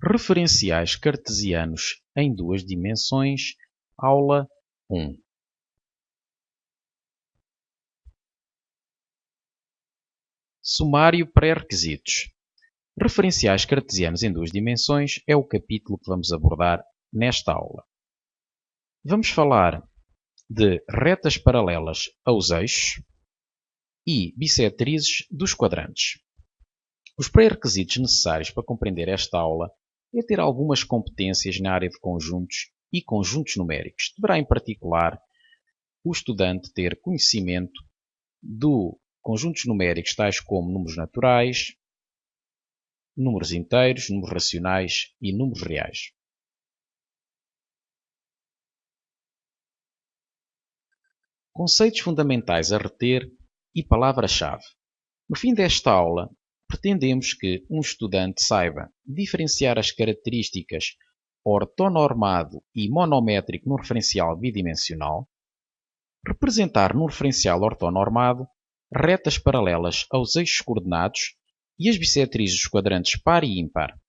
Referenciais cartesianos em duas dimensões, aula 1. Sumário pré-requisitos. Referenciais cartesianos em duas dimensões é o capítulo que vamos abordar nesta aula. Vamos falar de retas paralelas aos eixos e bissetrizes dos quadrantes. Os pré-requisitos necessários para compreender esta aula é ter algumas competências na área de conjuntos e conjuntos numéricos. Deverá, em particular, o estudante ter conhecimento de conjuntos numéricos tais como números naturais, números inteiros, números racionais e números reais. Conceitos fundamentais a reter e palavra-chave. No fim desta aula, pretendemos que um estudante saiba diferenciar as características ortonormado e monométrico no referencial bidimensional, representar no referencial ortonormado retas paralelas aos eixos coordenados e as bissetrizes dos quadrantes par e ímpar,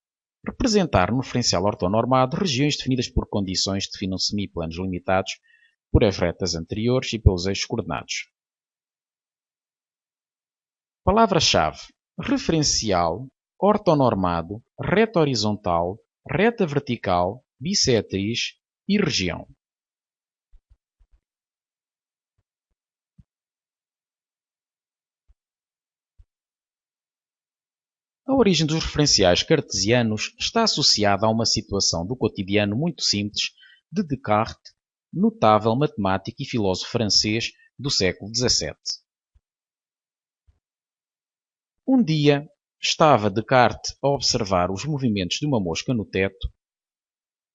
representar no referencial ortonormado regiões definidas por condições que definam semiplanos limitados por as retas anteriores e pelos eixos coordenados. Palavra-chave: referencial, ortonormado, reta horizontal, reta vertical, bissetriz e região. A origem dos referenciais cartesianos está associada a uma situação do cotidiano muito simples de Descartes, notável matemático e filósofo francês do século XVII. Um dia, estava Descartes a observar os movimentos de uma mosca no teto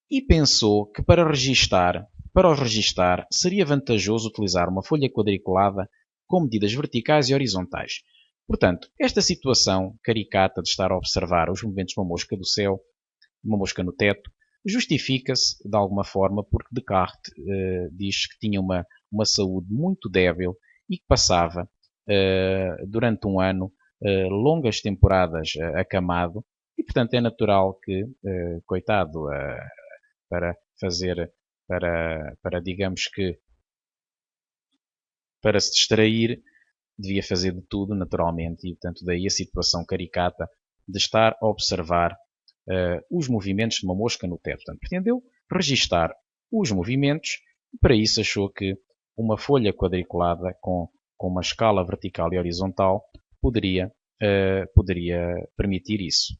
e pensou que para os registar seria vantajoso utilizar uma folha quadriculada com medidas verticais e horizontais. Portanto, esta situação caricata de estar a observar os movimentos de uma mosca do céu, de uma mosca no teto, justifica-se de alguma forma porque Descartes diz que tinha uma saúde muito débil e que passava durante um ano longas temporadas acamado e, portanto, é natural que, coitado, digamos que, para se distrair, devia fazer de tudo, naturalmente, e, portanto, daí a situação caricata de estar a observar os movimentos de uma mosca no teto. Portanto, pretendeu registar os movimentos e, para isso, achou que uma folha quadriculada com uma escala vertical e horizontal poderia permitir isso.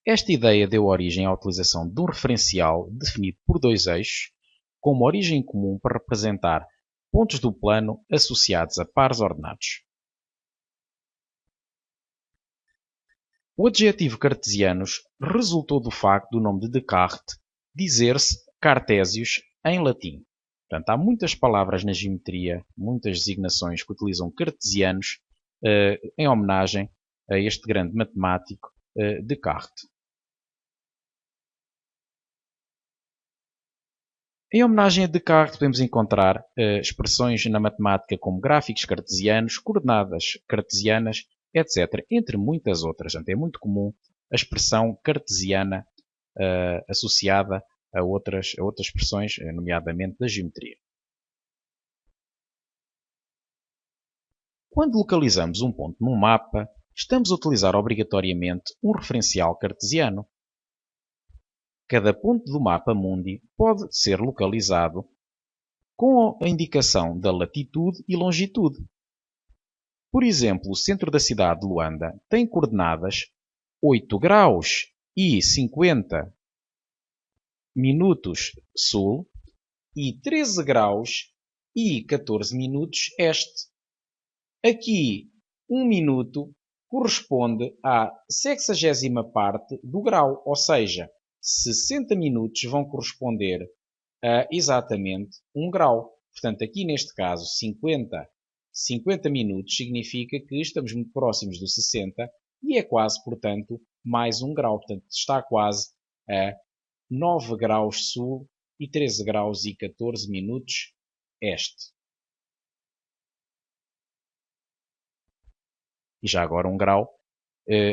Esta ideia deu origem à utilização de um referencial definido por dois eixos, com uma origem comum para representar pontos do plano associados a pares ordenados. O adjetivo cartesianos resultou do facto do nome de Descartes dizer-se Cartésios em latim. Portanto, há muitas palavras na geometria, muitas designações que utilizam cartesianos em homenagem a este grande matemático Descartes. Em homenagem a Descartes podemos encontrar expressões na matemática como gráficos cartesianos, coordenadas cartesianas, etc., entre muitas outras. Portanto, é muito comum a expressão cartesiana associada a outras expressões, nomeadamente da geometria. Quando localizamos um ponto num mapa, estamos a utilizar obrigatoriamente um referencial cartesiano. Cada ponto do mapa mundi pode ser localizado com a indicação da latitude e longitude. Por exemplo, o centro da cidade de Luanda tem coordenadas 8 graus e 50 minutos sul e 13 graus e 14 minutos este. Aqui, 1 minuto corresponde à 60ª parte do grau, ou seja, 60 minutos vão corresponder a exatamente 1 grau. Portanto, aqui neste caso, 50 minutos significa que estamos muito próximos do 60 e é quase, portanto, mais 1 grau. Portanto, está quase a 9 graus sul e 13 graus e 14 minutos este. E já agora 1 grau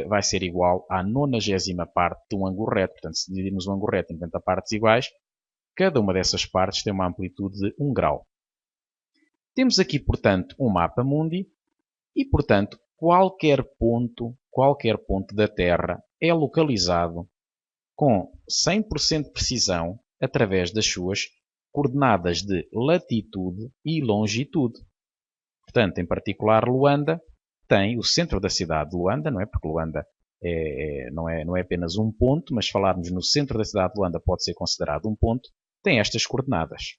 vai ser igual à 90ª parte de um ângulo reto. Portanto, se dividirmos um ângulo reto em 90 partes iguais, cada uma dessas partes tem uma amplitude de 1 grau. Temos aqui, portanto, um mapa mundi e, portanto, qualquer ponto da Terra é localizado com 100% de precisão através das suas coordenadas de latitude e longitude. Portanto, em particular, Luanda tem o centro da cidade de Luanda, não é? Porque Luanda não é apenas um ponto, mas se falarmos no centro da cidade de Luanda pode ser considerado um ponto, tem estas coordenadas.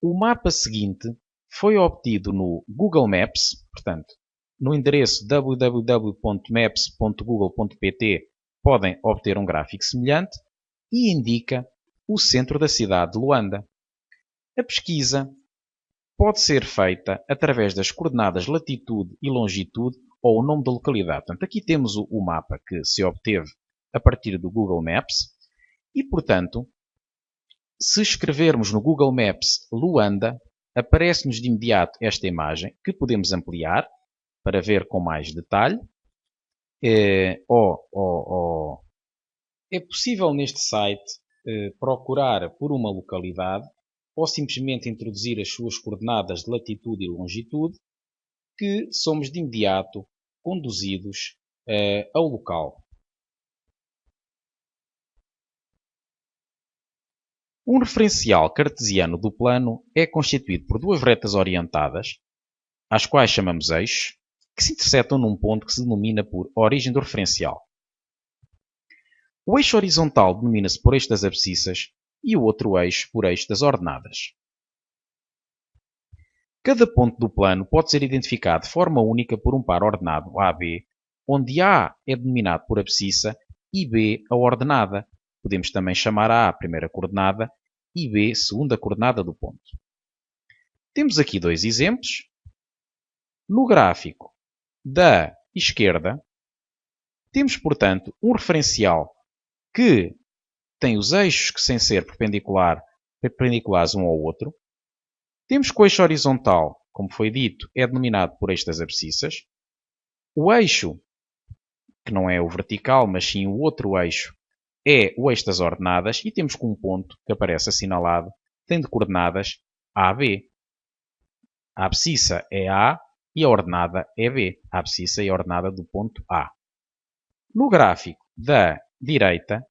O mapa seguinte foi obtido no Google Maps, portanto, no endereço www.maps.google.pt podem obter um gráfico semelhante e indica o centro da cidade de Luanda. A pesquisa pode ser feita através das coordenadas latitude e longitude ou o nome da localidade. Portanto, aqui temos o mapa que se obteve a partir do Google Maps e, portanto, se escrevermos no Google Maps Luanda, aparece-nos de imediato esta imagem que podemos ampliar para ver com mais detalhe. É possível neste site procurar por uma localidade ou simplesmente introduzir as suas coordenadas de latitude e longitude, que somos de imediato conduzidos ao local. Um referencial cartesiano do plano é constituído por duas retas orientadas, às quais chamamos eixos, que se intersetam num ponto que se denomina por origem do referencial. O eixo horizontal denomina-se por eixo das abscissas e o outro eixo por eixo das ordenadas. Cada ponto do plano pode ser identificado de forma única por um par ordenado AB, onde A é denominado por abscissa e B a ordenada. Podemos também chamar A primeira coordenada e B segunda coordenada do ponto. Temos aqui dois exemplos. No gráfico da esquerda, temos, portanto, um referencial que tem os eixos que, sem ser perpendiculares um ao outro. Temos que o eixo horizontal, como foi dito, é denominado por eixo das abscissas. O eixo, que não é o vertical, mas sim o outro eixo, é o eixo das ordenadas e temos que um ponto que aparece assinalado tem de coordenadas AB. A abscissa é A e a ordenada é B. A abscissa é a ordenada do ponto A. No gráfico da direita,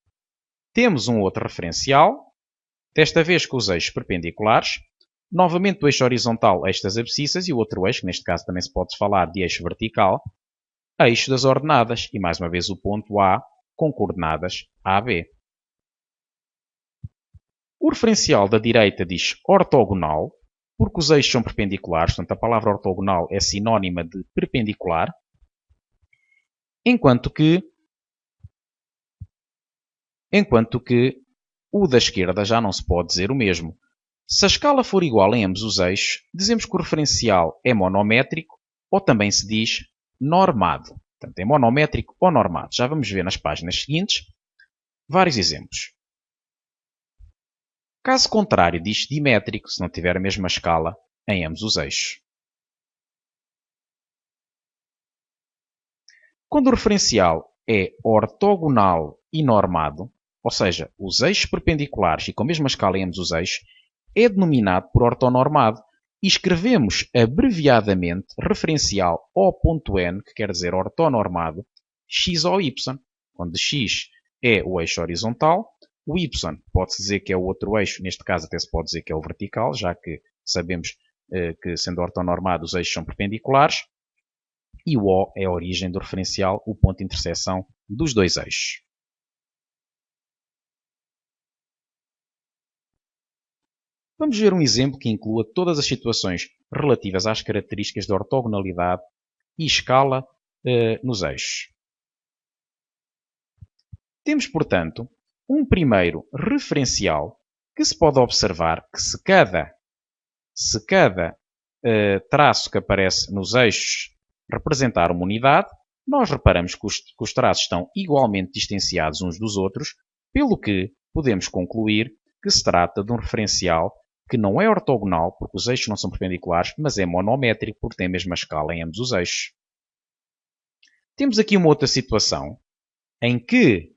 temos um outro referencial, desta vez com os eixos perpendiculares. Novamente o eixo horizontal, eixo das abscissas, e o outro eixo, que neste caso também se pode falar de eixo vertical, eixo das ordenadas, e mais uma vez o ponto A com coordenadas AB. O referencial da direita diz ortogonal, porque os eixos são perpendiculares, portanto a palavra ortogonal é sinónima de perpendicular, enquanto que o da esquerda já não se pode dizer o mesmo. Se a escala for igual em ambos os eixos, dizemos que o referencial é monométrico ou também se diz normado. Portanto, é monométrico ou normado. Já vamos ver nas páginas seguintes vários exemplos. Caso contrário, diz dimétrico, se não tiver a mesma escala em ambos os eixos. Quando o referencial é ortogonal e normado, ou seja, os eixos perpendiculares e com a mesma escala em ambos os eixos, é denominado por ortonormado e escrevemos abreviadamente referencial O.N, que quer dizer ortonormado, x ou y, onde x é o eixo horizontal, o y pode-se dizer que é o outro eixo, neste caso até se pode dizer que é o vertical, já que sabemos que sendo ortonormado os eixos são perpendiculares, e o O é a origem do referencial, o ponto de interseção dos dois eixos. Vamos ver um exemplo que inclua todas as situações relativas às características de ortogonalidade e escala nos eixos. Temos, portanto, um primeiro referencial que se pode observar que se cada traço que aparece nos eixos representar uma unidade, nós reparamos que os traços estão igualmente distanciados uns dos outros, pelo que podemos concluir que se trata de um referencial que não é ortogonal, porque os eixos não são perpendiculares, mas é monométrico, porque tem a mesma escala em ambos os eixos. Temos aqui uma outra situação, em que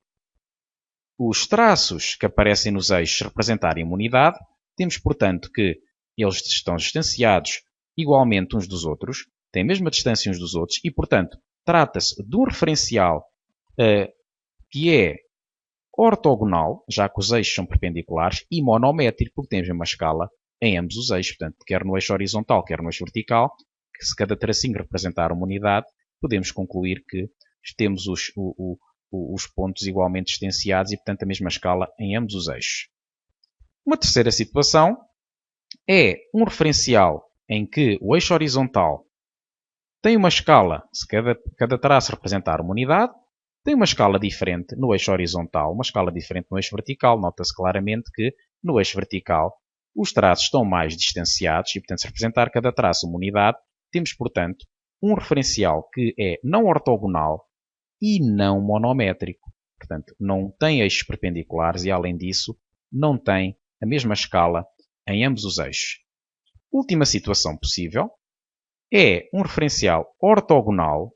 os traços que aparecem nos eixos representarem uma unidade, temos, portanto, que eles estão distanciados igualmente uns dos outros, têm a mesma distância uns dos outros, e, portanto, trata-se de um referencial que é ortogonal, já que os eixos são perpendiculares, e monométrico, porque temos uma escala em ambos os eixos, portanto, quer no eixo horizontal, quer no eixo vertical, que se cada tracinho representar uma unidade, podemos concluir que temos os pontos igualmente distanciados e, portanto, a mesma escala em ambos os eixos. Uma terceira situação é um referencial em que o eixo horizontal tem uma escala, se cada traço representar uma unidade, tem uma escala diferente no eixo horizontal, uma escala diferente no eixo vertical. Nota-se claramente que no eixo vertical os traços estão mais distanciados e, portanto, se representar cada traço uma unidade, temos, portanto, um referencial que é não ortogonal e não monométrico. Portanto, não tem eixos perpendiculares e, além disso, não tem a mesma escala em ambos os eixos. Última situação possível é um referencial ortogonal,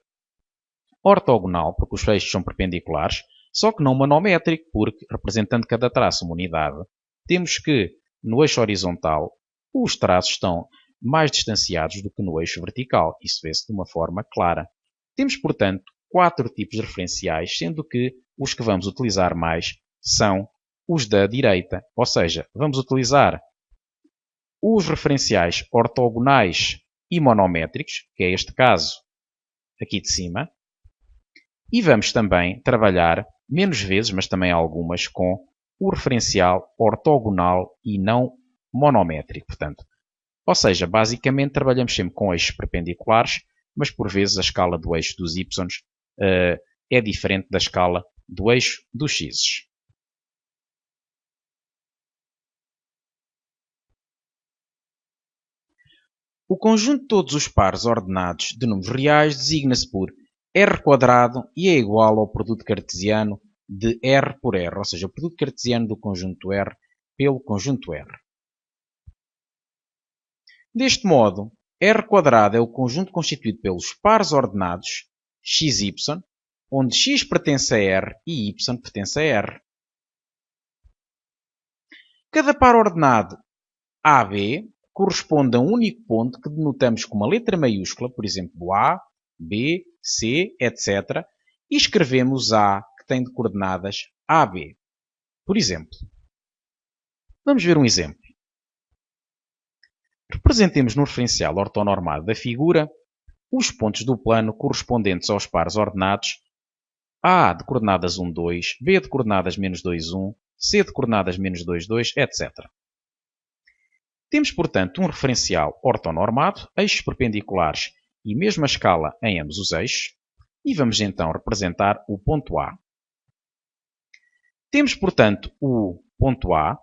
porque os eixos são perpendiculares, só que não monométrico, porque, representando cada traço uma unidade, temos que, no eixo horizontal, os traços estão mais distanciados do que no eixo vertical. Isso vê-se de uma forma clara. Temos, portanto, 4 tipos de referenciais, sendo que os que vamos utilizar mais são os da direita. Ou seja, vamos utilizar os referenciais ortogonais e monométricos, que é este caso aqui de cima, e vamos também trabalhar, menos vezes, mas também algumas, com o referencial ortogonal e não monométrico. Portanto, ou seja, basicamente trabalhamos sempre com eixos perpendiculares, mas por vezes a escala do eixo dos y é diferente da escala do eixo dos x. O conjunto de todos os pares ordenados de números reais designa-se por R² e é igual ao produto cartesiano de R por R, ou seja, o produto cartesiano do conjunto R pelo conjunto R. Deste modo, R² é o conjunto constituído pelos pares ordenados xy, onde x pertence a R e y pertence a R. Cada par ordenado AB corresponde a um único ponto que denotamos com uma letra maiúscula, por exemplo, A, B, C, etc. E escrevemos A, que tem de coordenadas AB. Por exemplo, vamos ver um exemplo. Representemos no referencial ortonormado da figura os pontos do plano correspondentes aos pares ordenados A de coordenadas 1, 2, B de coordenadas -2, 1, C de coordenadas -2, 2, etc. Temos, portanto, um referencial ortonormado, eixos perpendiculares e mesma escala em ambos os eixos, e vamos então representar o ponto A. Temos, portanto, o ponto A.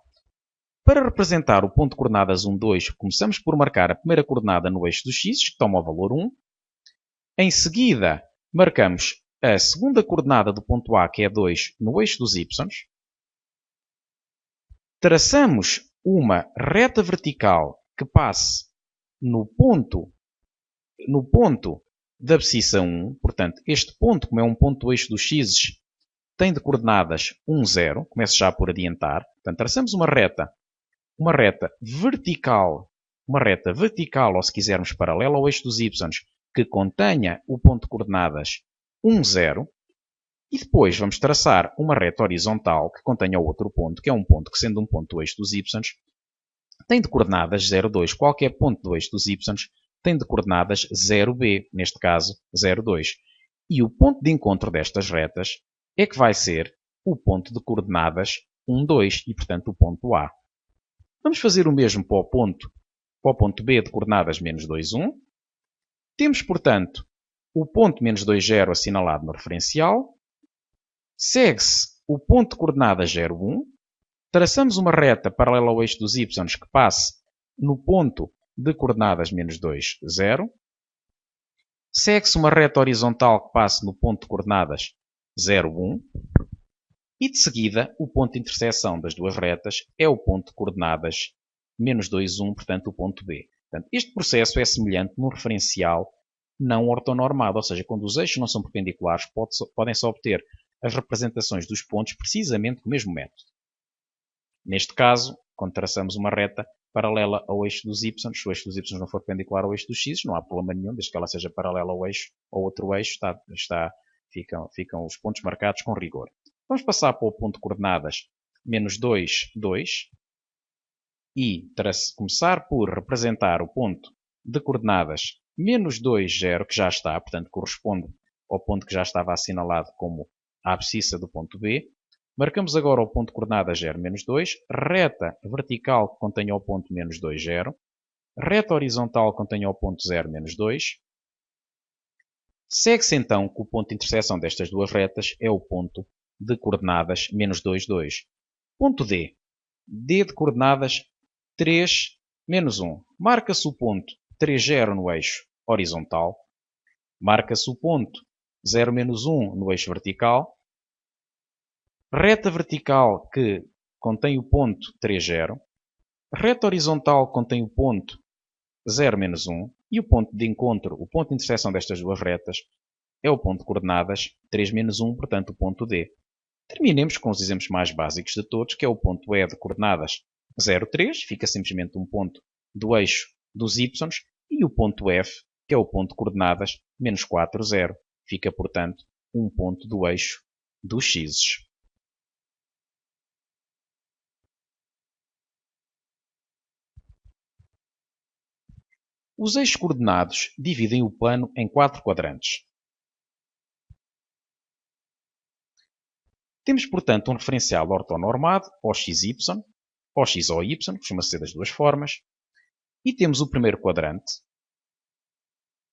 Para representar o ponto de coordenadas 1, 2, começamos por marcar a primeira coordenada no eixo dos x, que toma o valor 1. Em seguida, marcamos a segunda coordenada do ponto A, que é 2, no eixo dos y. Traçamos uma reta vertical que passe no ponto da abscissa 1. Portanto, este ponto, como é um ponto do eixo dos x, tem de coordenadas 1, 0. Começo já por adiantar. Portanto, traçamos uma reta vertical, ou se quisermos paralela ao eixo dos y, que contenha o ponto de coordenadas 1, 0. E depois vamos traçar uma reta horizontal que contenha outro ponto, que é um ponto que, sendo um ponto do eixo dos y, tem de coordenadas 0, 2. Qualquer ponto do eixo dos y tem de coordenadas 0b, neste caso 0, 2. E o ponto de encontro destas retas é que vai ser o ponto de coordenadas 1, 2 e, portanto, o ponto A. Vamos fazer o mesmo para o ponto B de coordenadas -2, 1. Temos, portanto, o ponto -2, 0 assinalado no referencial. Segue-se o ponto de coordenadas 0, 1. Traçamos uma reta paralela ao eixo dos y que passe no ponto de coordenadas -2, 0. Segue-se uma reta horizontal que passe no ponto de coordenadas 0, 1. E de seguida, o ponto de interseção das duas retas é o ponto de coordenadas menos 2, 1, portanto, o ponto B. Portanto, este processo é semelhante num referencial não ortonormado, ou seja, quando os eixos não são perpendiculares, podem-se obter as representações dos pontos precisamente com o mesmo método. Neste caso, quando traçamos uma reta paralela ao eixo dos y, se o eixo dos y não for perpendicular ao eixo dos x, não há problema nenhum, desde que ela seja paralela ao eixo ou outro eixo, ficam os pontos marcados com rigor. Vamos passar para o ponto de coordenadas menos 2, 2 e começar por representar o ponto de coordenadas menos 2, 0, que já está, portanto corresponde ao ponto que já estava assinalado como a abscissa do ponto B. Marcamos agora o ponto de coordenadas 0, menos 2, reta vertical que contenha o ponto menos 2, 0, reta horizontal que contenha o ponto 0, menos 2. Segue-se então que o ponto de interseção destas duas retas é o ponto de coordenadas menos 2, 2. Ponto D. D de coordenadas 3, menos 1. Marca-se o ponto 3, 0 no eixo horizontal. Marca-se o ponto 0, menos 1 no eixo vertical. Reta vertical que contém o ponto 3, 0. Reta horizontal que contém o ponto 0, menos 1. E o ponto de encontro, o ponto de interseção destas duas retas, é o ponto de coordenadas 3, menos 1, portanto o ponto D. Terminemos com os exemplos mais básicos de todos, que é o ponto E de coordenadas 0, 3, fica simplesmente um ponto do eixo dos y, e o ponto F, que é o ponto de coordenadas menos 4, 0, fica, portanto, um ponto do eixo dos x. Os eixos coordenados dividem o plano em 4 quadrantes. Temos, portanto, um referencial ortonormado, OXY, ou XOY, costuma ser das duas formas, e temos o primeiro quadrante,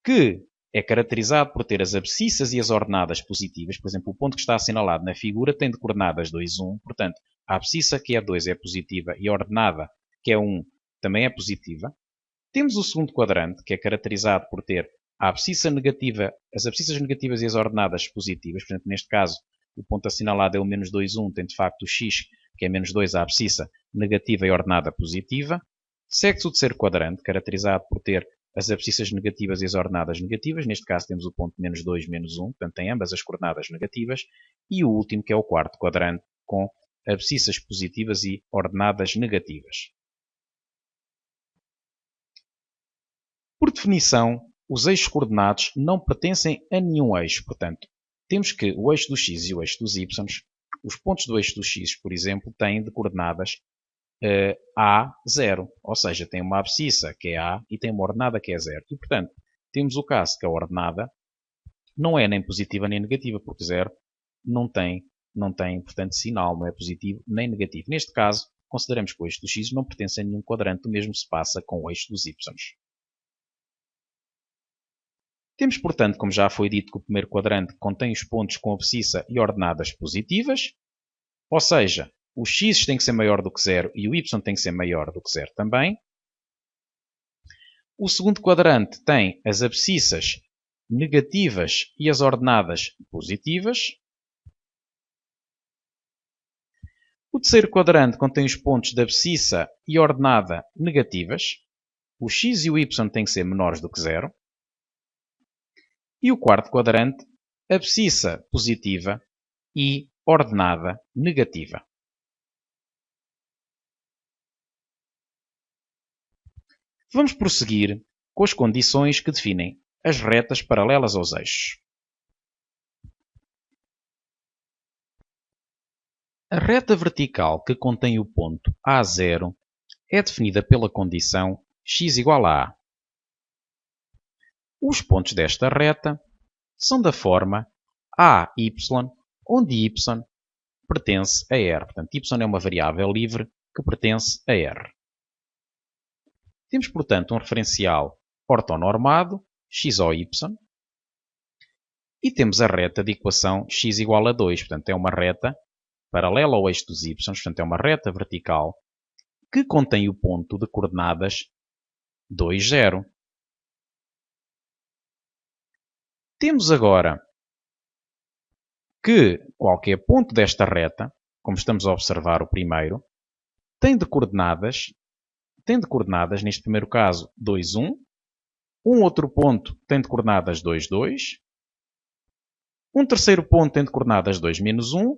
que é caracterizado por ter as abscissas e as ordenadas positivas. Por exemplo, o ponto que está assinalado na figura tem de coordenadas 2, 1, portanto, a abscissa que é 2 é positiva e a ordenada que é 1 também é positiva. Temos o segundo quadrante, que é caracterizado por ter a abscissa negativa, as abscissas negativas e as ordenadas positivas. Portanto, neste caso, o ponto assinalado é o menos 2, 1, tem de facto o x, que é menos 2, a abscissa negativa e ordenada positiva. Segue-se o terceiro quadrante, caracterizado por ter as abscissas negativas e as ordenadas negativas. Neste caso temos o ponto menos 2, menos 1, portanto tem ambas as coordenadas negativas. E o último, que é o quarto quadrante, com abscissas positivas e ordenadas negativas. Por definição, os eixos coordenados não pertencem a nenhum eixo. Portanto, temos que o eixo dos x e o eixo dos y, os pontos do eixo dos x, por exemplo, têm de coordenadas A, 0. Ou seja, tem uma abscissa que é A e tem uma ordenada que é 0. E, portanto, temos o caso que a ordenada não é nem positiva nem negativa, porque 0 não tem, portanto, sinal, não é positivo nem negativo. Neste caso, consideramos que o eixo dos x não pertence a nenhum quadrante, o mesmo se passa com o eixo dos y. Temos, portanto, como já foi dito, que o primeiro quadrante contém os pontos com abscissa e ordenadas positivas, ou seja, o x tem que ser maior do que 0 e o y tem que ser maior do que 0 também. O segundo quadrante tem as abscissas negativas e as ordenadas positivas. O terceiro quadrante contém os pontos de abscissa e ordenada negativas. O x e o y têm que ser menores do que 0. E o quarto quadrante, abscissa positiva e ordenada negativa. Vamos prosseguir com as condições que definem as retas paralelas aos eixos. A reta vertical que contém o ponto A0 é definida pela condição x igual a A. Os pontos desta reta são da forma AY, onde y pertence a R. Portanto, y é uma variável livre que pertence a R. Temos, portanto, um referencial ortonormado, XOY, e temos a reta de equação x igual a 2. Portanto, é uma reta paralela ao eixo dos y, portanto, é uma reta vertical que contém o ponto de coordenadas 2, 0. Temos agora que qualquer ponto desta reta, como estamos a observar o primeiro, tem de coordenadas tem de coordenadas, neste primeiro caso, 2, 1. Um outro ponto tem de coordenadas 2, 2. Um terceiro ponto tem de coordenadas 2, menos 1.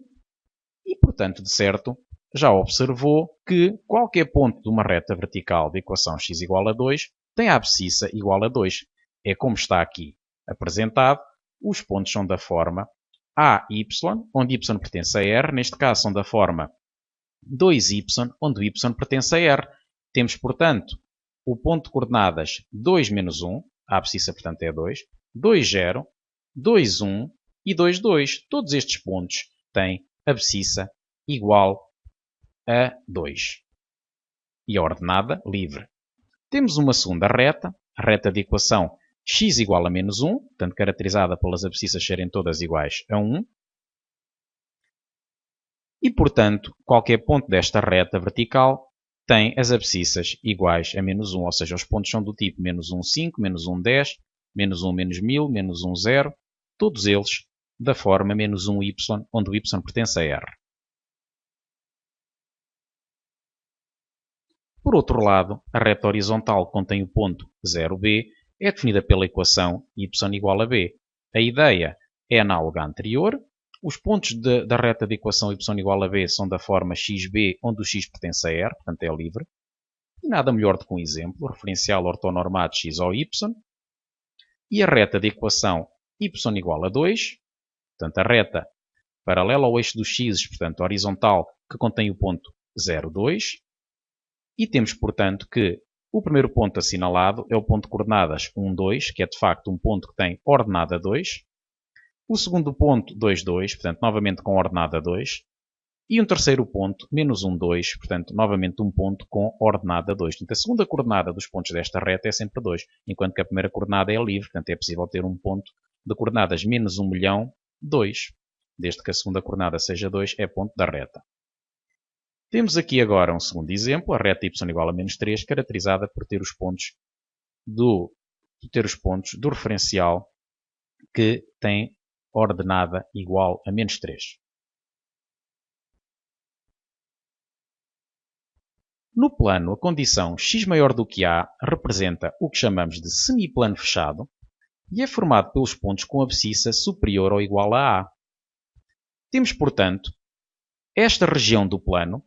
E, portanto, de certo, já observou que qualquer ponto de uma reta vertical da equação x igual a 2 tem a abscissa igual a 2. É como está aqui apresentado. Os pontos são da forma a, y, onde y pertence a r. Neste caso, são da forma 2y, onde o y pertence a r. Temos, portanto, o ponto de coordenadas 2, menos 1. A abscissa, portanto, é 2. 2, 0. 2, 1 e 2, 2. Todos estes pontos têm abscissa igual a 2. E a ordenada livre. Temos uma segunda reta, a reta de equação x igual a menos 1, portanto caracterizada pelas abscissas serem todas iguais a 1. E, portanto, qualquer ponto desta reta vertical tem as abscissas iguais a menos 1, ou seja, os pontos são do tipo menos 1, 5, menos 1, 10, menos 1, menos 1000, menos 1, 0, todos eles da forma menos 1y, onde o y pertence a r. Por outro lado, a reta horizontal que contém o ponto 0b é definida pela equação y igual a b. A ideia é análoga à anterior. Os pontos da reta de equação y igual a b são da forma xb, onde o x pertence a r, portanto é livre. E nada melhor do que um exemplo, referencial ortonormado x ao y. E a reta de equação y igual a 2, portanto a reta paralela ao eixo dos x, portanto horizontal, que contém o ponto 0, 2. E temos, portanto, que o primeiro ponto assinalado é o ponto de coordenadas 1, 2, que é de facto um ponto que tem ordenada 2. O segundo ponto, 2, 2, portanto, novamente com ordenada 2. E um terceiro ponto, menos 1, 2, portanto, novamente um ponto com ordenada 2. Portanto, a segunda coordenada dos pontos desta reta é sempre 2, enquanto que a primeira coordenada é livre, portanto, é possível ter um ponto de coordenadas menos 1 milhão, 2. Desde que a segunda coordenada seja 2, é ponto da reta. Temos aqui agora um segundo exemplo, a reta y igual a menos 3, caracterizada por ter os pontos do referencial que tem ordenada igual a menos 3. No plano, a condição x maior do que a representa o que chamamos de semiplano fechado e é formado pelos pontos com abscissa superior ou igual a a. Temos, portanto, esta região do plano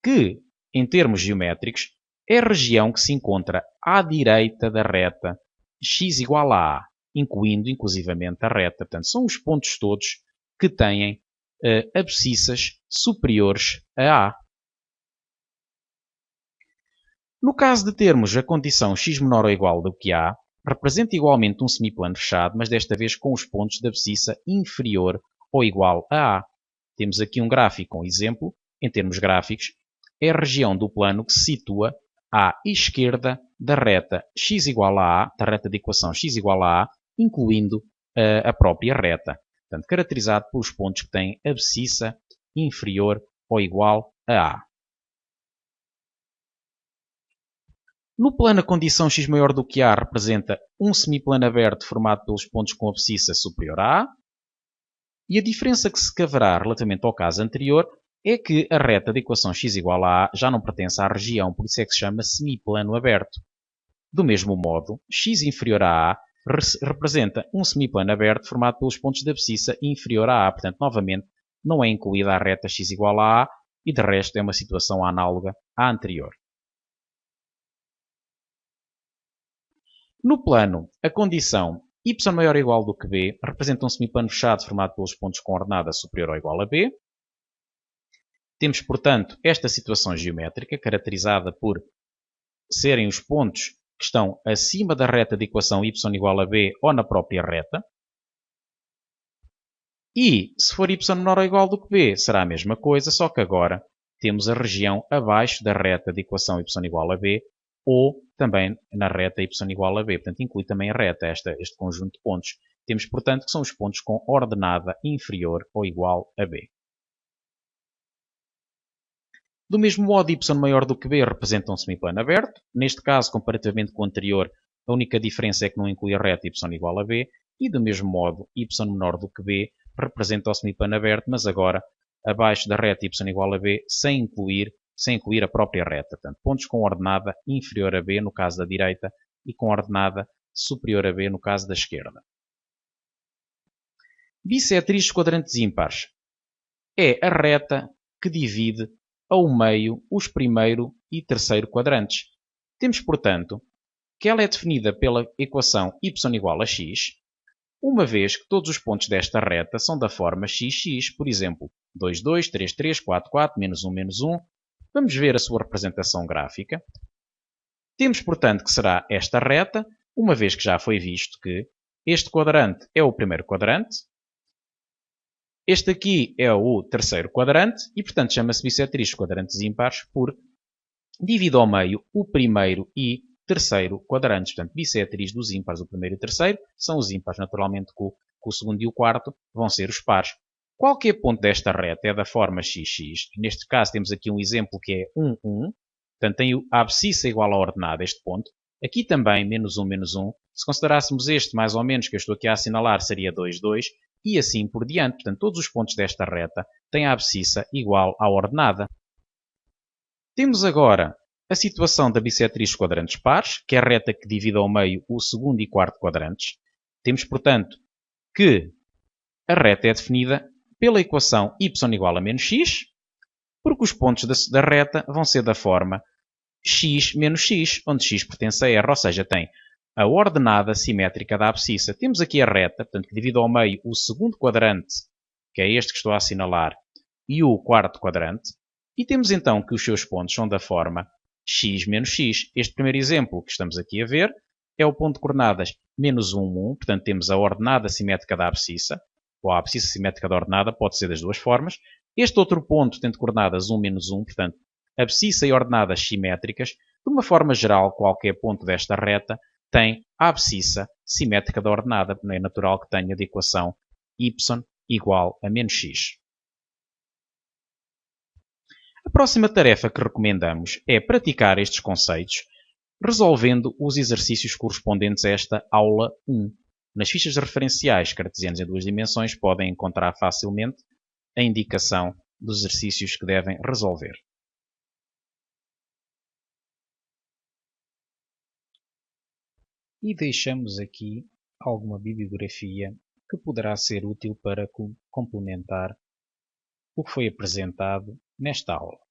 que, em termos geométricos, é a região que se encontra à direita da reta x igual a a, incluindo inclusivamente a reta. Portanto, são os pontos todos que têm abscissas superiores a a. No caso de termos a condição x menor ou igual do que a, representa igualmente um semiplano fechado, mas desta vez com os pontos de abscissa inferior ou igual a a. Temos aqui um gráfico com exemplo. Em termos gráficos, é a região do plano que se situa à esquerda da reta x igual a a, da reta de equação x igual a a, incluindo a própria reta. Portanto, caracterizado pelos pontos que têm abscissa inferior ou igual a a. No plano, a condição x maior do que a representa um semiplano aberto formado pelos pontos com abscissa superior a a. E a diferença que se cavará relativamente ao caso anterior é que a reta da equação x igual a a já não pertence à região, por isso é que se chama semiplano aberto. Do mesmo modo, x inferior a a representa um semiplano aberto formado pelos pontos de abscissa inferior a a. Portanto, novamente, não é incluída a reta x igual a a e, de resto, é uma situação análoga à anterior. No plano, a condição y maior ou igual do que b representa um semiplano fechado formado pelos pontos com ordenada superior ou igual a b. Temos, portanto, esta situação geométrica caracterizada por serem os pontos que estão acima da reta de equação y igual a b ou na própria reta. E, se for y menor ou igual do que b, será a mesma coisa, só que agora temos a região abaixo da reta de equação y igual a b ou também na reta y igual a b. Portanto, inclui também a reta, este conjunto de pontos. Temos, portanto, que são os pontos com ordenada inferior ou igual a b. Do mesmo modo, y maior do que b representa um semiplano aberto. Neste caso, comparativamente com o anterior, a única diferença é que não inclui a reta y igual a b. E do mesmo modo, y menor do que b representa o semiplano aberto, mas agora abaixo da reta y igual a b, sem incluir sem incluir a própria reta. Portanto, pontos com ordenada inferior a B no caso da direita e com ordenada superior a B no caso da esquerda. Bissetriz de quadrantes ímpares é a reta que divide ao meio os primeiro e terceiro quadrantes. Temos, portanto, que ela é definida pela equação y igual a x, uma vez que todos os pontos desta reta são da forma xx, por exemplo, 2, 2, 3, 3, 4, 4, menos 1, menos 1. Vamos ver a sua representação gráfica. Temos, portanto, que será esta reta, uma vez que já foi visto que este quadrante é o primeiro quadrante, este aqui é o terceiro quadrante e, portanto, chama-se bissetriz de quadrantes ímpares porque divide ao meio o primeiro e terceiro quadrantes. Portanto, bissetriz dos ímpares, o primeiro e o terceiro, são os ímpares. Naturalmente, que o segundo e o quarto vão ser os pares. Qualquer ponto desta reta é da forma xx. Neste caso, temos aqui um exemplo que é 1, 1. Portanto, tem a abscissa igual à ordenada, este ponto. Aqui também, menos 1, menos 1. Se considerássemos este, mais ou menos, que eu estou aqui a assinalar, seria 2, 2. E assim por diante. Portanto, todos os pontos desta reta têm a abscissa igual à ordenada. Temos agora a situação da bissetriz de quadrantes pares, que é a reta que divide ao meio o segundo e quarto quadrantes. Temos, portanto, que a reta é definida pela equação y igual a menos x, porque os pontos da reta vão ser da forma x menos x, onde x pertence a R, ou seja, tem a ordenada simétrica da abscissa. Temos aqui a reta, portanto, que divide ao meio o segundo quadrante, que é este que estou a assinalar, e o quarto quadrante. E temos então que os seus pontos são da forma x menos x. Este primeiro exemplo que estamos aqui a ver é o ponto de coordenadas menos 1, 1. Portanto, temos a ordenada simétrica da abscissa, ou a abscissa simétrica da ordenada, pode ser das duas formas. Este outro ponto tem de coordenadas 1, menos 1. Portanto, abscissa e ordenadas simétricas. De uma forma geral, qualquer ponto desta reta tem a abscissa simétrica da ordenada. É natural que tenha de equação y igual a menos x. A próxima tarefa que recomendamos é praticar estes conceitos resolvendo os exercícios correspondentes a esta aula 1. Nas fichas referenciais cartesianas em duas dimensões podem encontrar facilmente a indicação dos exercícios que devem resolver. E deixamos aqui alguma bibliografia que poderá ser útil para complementar o que foi apresentado nesta aula.